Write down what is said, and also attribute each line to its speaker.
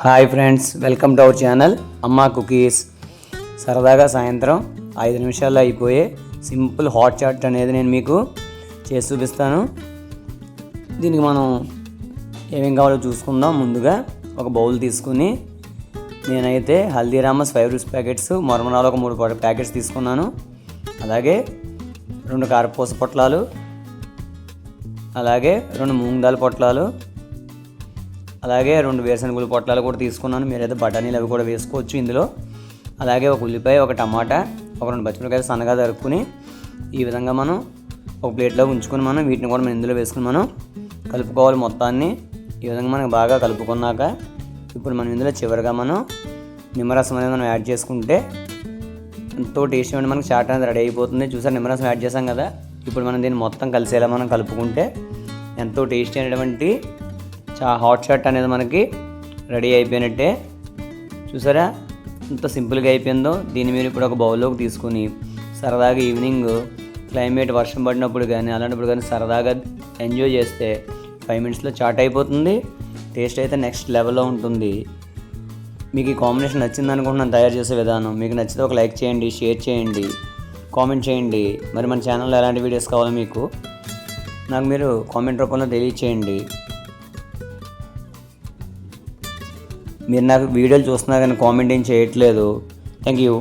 Speaker 1: Hi friends, welcome to our channel అమ్మా cookies. సరదాగా సాయంత్రం 5 నిమిషాల్లో అయిపోయే సింపుల్ హాట్ చాట్ అనేది నేను మీకు చేసి చూపిస్తాను. దీనికి మనం ఏమేం కావాలో చూసుకుందాం. ముందుగా ఒక బౌల్ తీసుకుని నేనైతే హల్దీరామస్ 5 రూపీస్ ప్యాకెట్స్, మరమరాలు ఒక 3 ప్యాకెట్స్ తీసుకున్నాను. అలాగే 2 కారపూస పొట్లాలు, అలాగే 2 మూంగ్ దాల్ పొట్లాలు, అలాగే 2 వేరుశనగల పొట్లాలు కూడా తీసుకున్నాను. మీరైతే బఠానీలు అవి కూడా వేసుకోవచ్చు ఇందులో. అలాగే ఒక ఉల్లిపాయ, ఒక టమాటా, ఒక 2 పచ్చిమిరపకాయలు సన్నగా తరుక్కుని ఈ విధంగా మనం ఒక ప్లేట్లో ఉంచుకొని మనం వీటిని కూడా మనం ఇందులో వేసుకుని మనం కలుపుకోవాలి. మొత్తాన్ని ఈ విధంగా మనకు బాగా కలుపుకున్నాక ఇప్పుడు మనం ఇందులో చివరిగా మనం నిమ్మరసం అనేది మనం యాడ్ చేసుకుంటే ఎంతో టేస్టీ ఉండి మనకి చాట్ అనేది రెడీ అయిపోతుంది. చూసారు, నిమ్మరసం యాడ్ చేసాం కదా. ఇప్పుడు మనం దీన్ని మొత్తం కలిసేలా మనం కలుపుకుంటే ఎంతో టేస్టీ అయినటువంటి హాట్ చాట్ అనేది మనకి రెడీ అయిపోయినట్టే. చూసారా ఎంత సింపుల్గా అయిపోయిందో. దీన్ని మీరు ఇప్పుడు ఒక బౌల్లోకి తీసుకుని సరదాగా ఈవినింగ్ క్లైమేట్ వర్షం పడినప్పుడు కానీ అలాంటప్పుడు కానీ సరదాగా ఎంజాయ్ చేస్తే 5 మినిట్స్లో చాట్ అయిపోతుంది. టేస్ట్ అయితే నెక్స్ట్ లెవెల్లో ఉంటుంది. మీకు ఈ కాంబినేషన్ నచ్చింది అనుకుంటున్నాను తయారు చేసే విధానం. మీకు నచ్చితే ఒక లైక్ చేయండి, షేర్ చేయండి, కామెంట్ చేయండి. మరి మన ఛానల్లో ఎలాంటి వీడియోస్ కావాలో మీకు నాకు మీరు కామెంట్ రూపంలో తెలియచేయండి. మీరు నాకు వీడియోలు చూస్తున్నారు కానీ కామెంట్ ఏం చేయట్లేదు. Thank you.